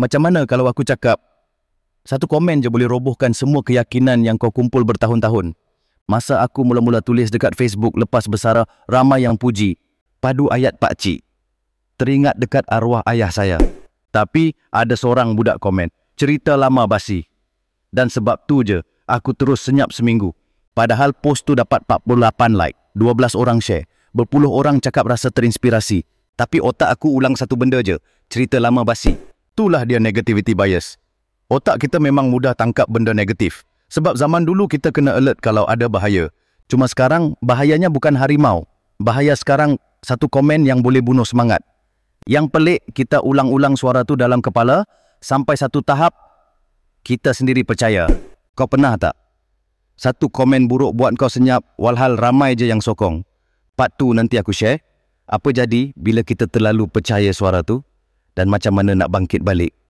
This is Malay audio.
macam mana kalau aku cakap, satu komen je boleh robohkan semua keyakinan yang kau kumpul bertahun-tahun. Masa aku mula-mula tulis dekat Facebook lepas bersara, ramai yang puji. Padu ayat pakcik. Teringat dekat arwah ayah saya. Tapi ada seorang budak komen, cerita lama basi. Dan sebab tu je, aku terus senyap seminggu. Padahal post tu dapat 48 like, 12 orang share, berpuluh orang cakap rasa terinspirasi. Tapi otak aku ulang satu benda je, cerita lama basi. Itulah dia negativity bias. Otak kita memang mudah tangkap benda negatif. Sebab zaman dulu kita kena alert kalau ada bahaya. Cuma sekarang, bahayanya bukan harimau. Bahaya sekarang, satu komen yang boleh bunuh semangat. Yang pelik, kita ulang-ulang suara tu dalam kepala, sampai satu tahap, kita sendiri percaya. Kau pernah tak? Satu komen buruk buat kau senyap, walhal ramai je yang sokong. Part tu nanti aku share. Apa jadi bila kita terlalu percaya suara tu? Dan macam mana nak bangkit balik?